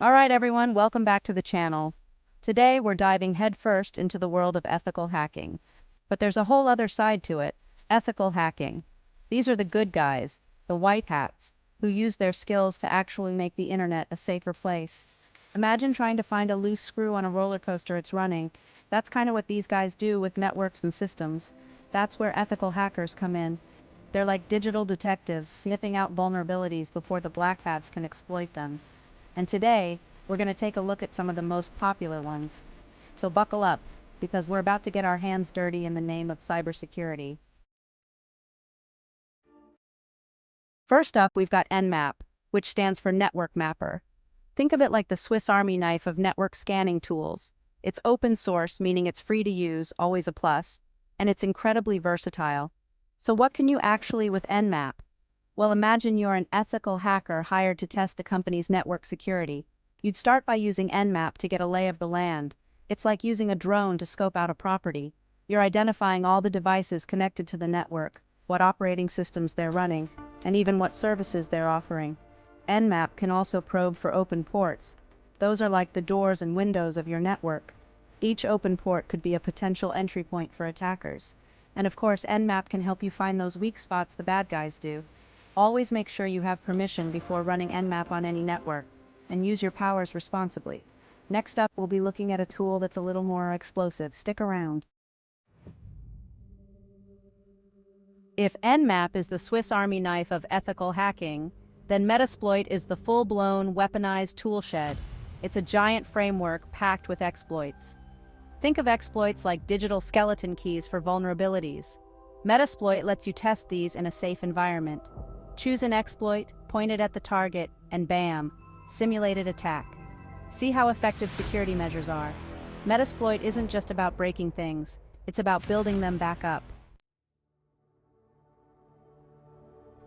Alright everyone, welcome back to the channel. Today we're diving headfirst into the world of ethical hacking. But there's a whole other side to it, ethical hacking. These are the good guys, the white hats, who use their skills to actually make the internet a safer place. Imagine trying to find a loose screw on a roller coaster it's running. That's kind of what these guys do with networks and systems. That's where ethical hackers come in. They're like digital detectives, sniffing out vulnerabilities before the black hats can exploit them. And today, we're going to take a look at some of the most popular ones. So buckle up, because we're about to get our hands dirty in the name of cybersecurity. First up, we've got Nmap, which stands for Network Mapper. Think of it like the Swiss Army knife of network scanning tools. It's open source, meaning it's free to use, always a plus, and it's incredibly versatile. So what can you actually with Nmap? Well, imagine you're an ethical hacker hired to test a company's network security. You'd start by using Nmap to get a lay of the land. It's like using a drone to scope out a property. You're identifying all the devices connected to the network, what operating systems they're running, and even what services they're offering. Nmap can also probe for open ports. Those are like the doors and windows of your network. Each open port could be a potential entry point for attackers. And of course, Nmap can help you find those weak spots the bad guys do. Always make sure you have permission before running Nmap on any network, and use your powers responsibly. Next up, we'll be looking at a tool that's a little more explosive. Stick around. If Nmap is the Swiss Army knife of ethical hacking, then Metasploit is the full-blown, weaponized toolshed. It's a giant framework packed with exploits. Think of exploits like digital skeleton keys for vulnerabilities. Metasploit lets you test these in a safe environment. Choose an exploit, point it at the target, and bam, simulated attack. See how effective security measures are. Metasploit isn't just about breaking things, it's about building them back up.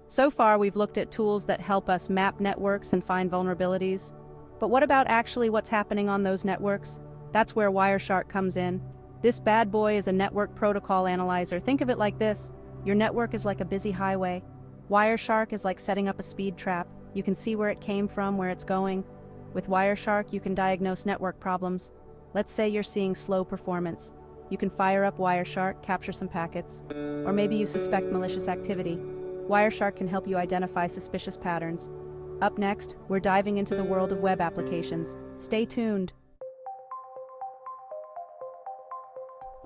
So far, we've looked at tools that help us map networks and find vulnerabilities. But what about actually what's happening on those networks? That's where Wireshark comes in. This bad boy is a network protocol analyzer. Think of it like this. Your network is like a busy highway. Wireshark is like setting up a speed trap. You can see where it came from, where it's going. With Wireshark, you can diagnose network problems. Let's say you're seeing slow performance. You can fire up Wireshark, capture some packets. Or maybe you suspect malicious activity. Wireshark can help you identify suspicious patterns. Up next, we're diving into the world of web applications. Stay tuned.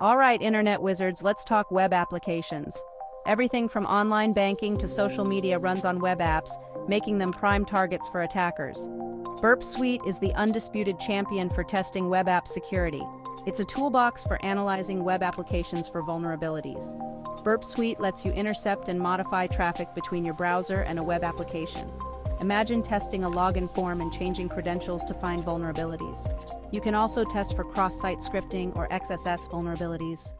All right, internet wizards, let's talk web applications. Everything from online banking to social media runs on web apps, making them prime targets for attackers. Burp Suite is the undisputed champion for testing web app security. It's a toolbox for analyzing web applications for vulnerabilities. Burp Suite lets you intercept and modify traffic between your browser and a web application. Imagine testing a login form and changing credentials to find vulnerabilities. You can also test for cross-site scripting or XSS vulnerabilities.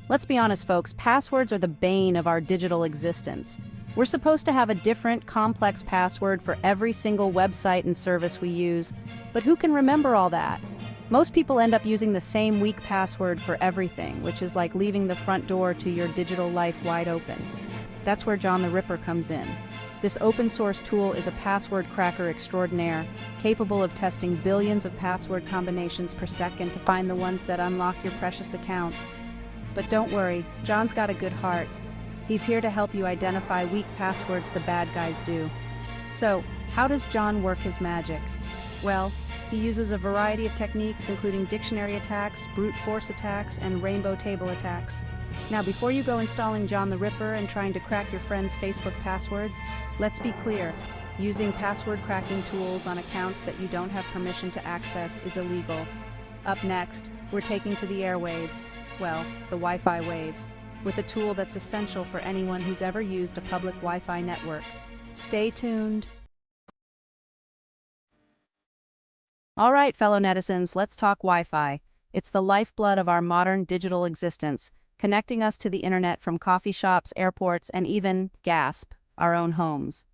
Let's be honest, folks, passwords are the bane of our digital existence. We're supposed to have a different, complex password for every single website and service we use, but who can remember all that? Most people end up using the same weak password for everything, which is like leaving the front door to your digital life wide open. That's where John the Ripper comes in. This open source tool is a password cracker extraordinaire, capable of testing billions of password combinations per second to find the ones that unlock your precious accounts. But don't worry, John's got a good heart. He's here to help you identify weak passwords the bad guys do. So, how does John work his magic? Well, he uses a variety of techniques including dictionary attacks, brute force attacks, and rainbow table attacks. Now, before you go installing John the Ripper and trying to crack your friends' Facebook passwords, let's be clear. Using password cracking tools on accounts that you don't have permission to access is illegal. Up next, we're taking to the airwaves, well, the Wi-Fi waves, with a tool that's essential for anyone who's ever used a public Wi-Fi network. Stay tuned. All right, fellow netizens, let's talk Wi-Fi. It's the lifeblood of our modern digital existence, connecting us to the internet from coffee shops, airports, and even, gasp, our own homes.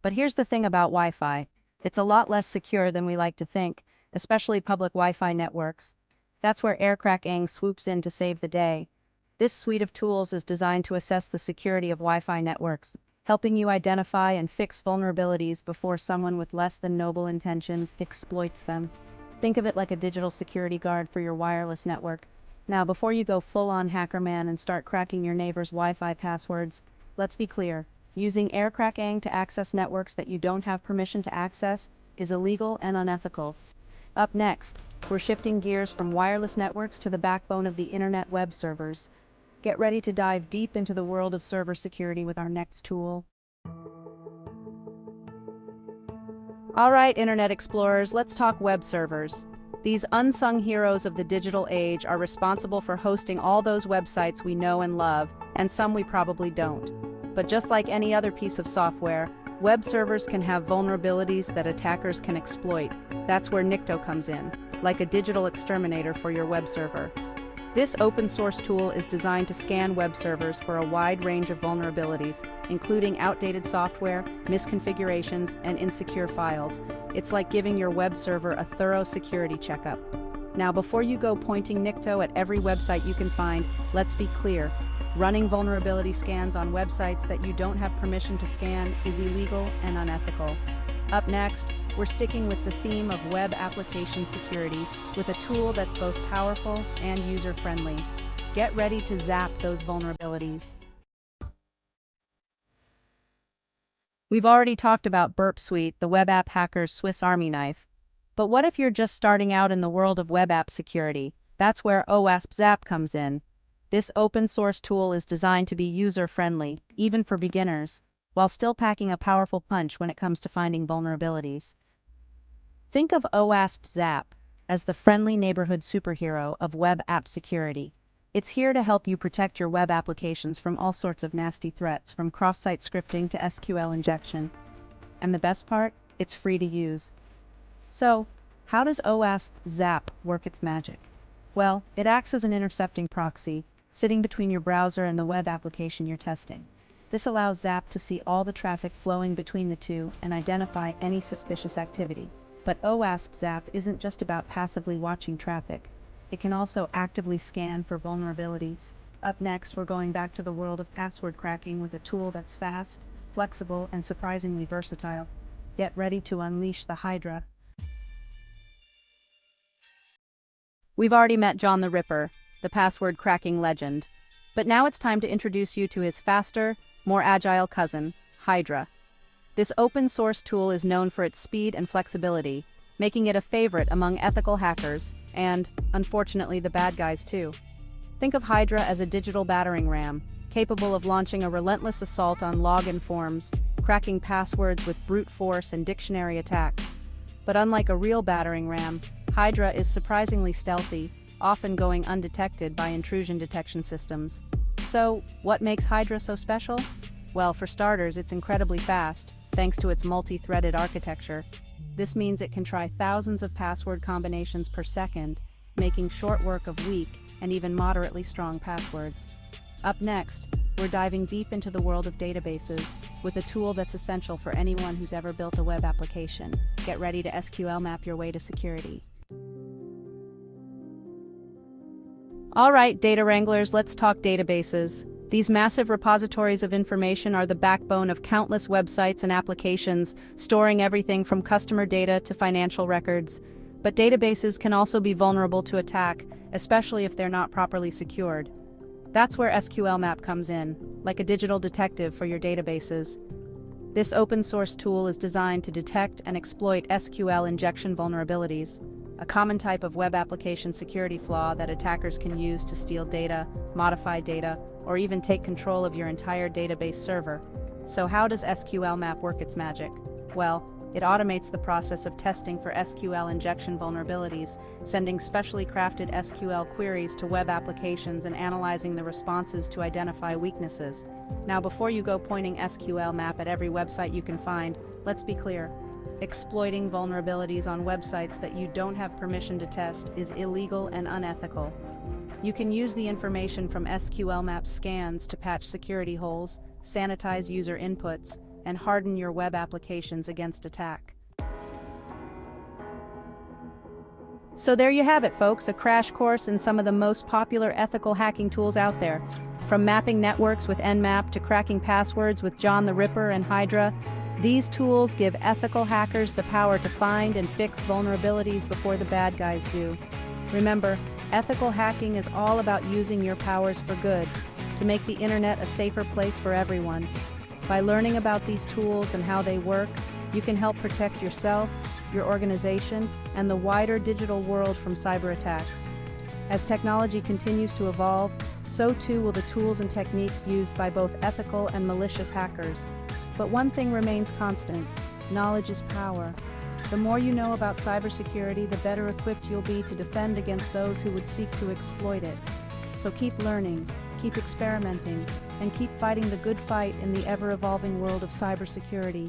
But here's the thing about Wi-Fi. It's a lot less secure than we like to think, especially public Wi-Fi networks. That's where Aircrack-ng swoops in to save the day. This suite of tools is designed to assess the security of Wi-Fi networks. helping you identify and fix vulnerabilities before someone with less than noble intentions exploits them. Think of it like a digital security guard for your wireless network. Now, before you go full-on hackerman and start cracking your neighbor's Wi-Fi passwords, let's be clear. Using Aircrack-ng to access networks that you don't have permission to access is illegal and unethical. Up next, we're shifting gears from wireless networks to the backbone of the internet web servers. Get ready to dive deep into the world of server security with our next tool. All right, Internet Explorers, let's talk web servers. These unsung heroes of the digital age are responsible for hosting all those websites we know and love, and some we probably don't. But just like any other piece of software, web servers can have vulnerabilities that attackers can exploit. That's where NICTO comes in, like a digital exterminator for your web server. This open-source tool is designed to scan web servers for a wide range of vulnerabilities, including outdated software, misconfigurations, and insecure files. It's like giving your web server a thorough security checkup. Now, before you go pointing NICTO at every website you can find, let's be clear. Running vulnerability scans on websites that you don't have permission to scan is illegal and unethical. Up next, we're sticking with the theme of web application security with a tool that's both powerful and user-friendly. Get ready to zap those vulnerabilities. We've already talked about Burp Suite, the web app hacker's Swiss Army knife. But what if you're just starting out in the world of web app security? That's where OWASPZAP comes in. This open-source tool is designed to be user-friendly, even for beginners, while still packing a powerful punch when it comes to finding vulnerabilities. Think of OWASPZAP as the friendly neighborhood superhero of web app security. It's here to help you protect your web applications from all sorts of nasty threats, from cross-site scripting to SQL injection. And the best part? It's free to use. So, how does OWASPZAP work its magic? Well, it acts as an intercepting proxy, sitting between your browser and the web application you're testing. This allows ZAP to see all the traffic flowing between the two and identify any suspicious activity. But OWASPZAP isn't just about passively watching traffic. It can also actively scan for vulnerabilities. Up next, we're going back to the world of password cracking with a tool that's fast, flexible, and surprisingly versatile. Get ready to unleash the Hydra. We've already met John the Ripper, the password cracking legend. But now it's time to introduce you to his faster, more agile cousin, Hydra. This open-source tool is known for its speed and flexibility, making it a favorite among ethical hackers, and, unfortunately, the bad guys too. Think of Hydra as a digital battering ram, capable of launching a relentless assault on login forms, cracking passwords with brute force and dictionary attacks. But unlike a real battering ram, Hydra is surprisingly stealthy, often going undetected by intrusion detection systems. So, what makes Hydra so special? Well, for starters, it's incredibly fast, thanks to its multi-threaded architecture. This means it can try thousands of password combinations per second, making short work of weak and even moderately strong passwords. Up next, we're diving deep into the world of databases with a tool that's essential for anyone who's ever built a web application. Get ready to SQL map your way to security. All right, data wranglers, let's talk databases. These massive repositories of information are the backbone of countless websites and applications, storing everything from customer data to financial records. But databases can also be vulnerable to attack, especially if they're not properly secured. That's where SQL Map comes in, like a digital detective for your databases. This open-source tool is designed to detect and exploit SQL injection vulnerabilities, a common type of web application security flaw that attackers can use to steal data, modify data, or even take control of your entire database server. So how does SQL Map work its magic? Well, it automates the process of testing for SQL injection vulnerabilities, sending specially crafted SQL queries to web applications and analyzing the responses to identify weaknesses. Now, before you go pointing SQL Map at every website you can find, let's be clear. Exploiting vulnerabilities on websites that you don't have permission to test is illegal and unethical. You can use the information from SQL Map scans to patch security holes, sanitize user inputs, and harden your web applications against attack. So there you have it, folks, a crash course in some of the most popular ethical hacking tools out there. From mapping networks with Nmap to cracking passwords with John the Ripper and Hydra, these tools give ethical hackers the power to find and fix vulnerabilities before the bad guys do. Remember, ethical hacking is all about using your powers for good, to make the internet a safer place for everyone. By learning about these tools and how they work, you can help protect yourself, your organization, and the wider digital world from cyber attacks. As technology continues to evolve, so too will the tools and techniques used by both ethical and malicious hackers. But one thing remains constant: knowledge is power. The more you know about cybersecurity, the better equipped you'll be to defend against those who would seek to exploit it. So keep learning, keep experimenting, and keep fighting the good fight in the ever-evolving world of cybersecurity.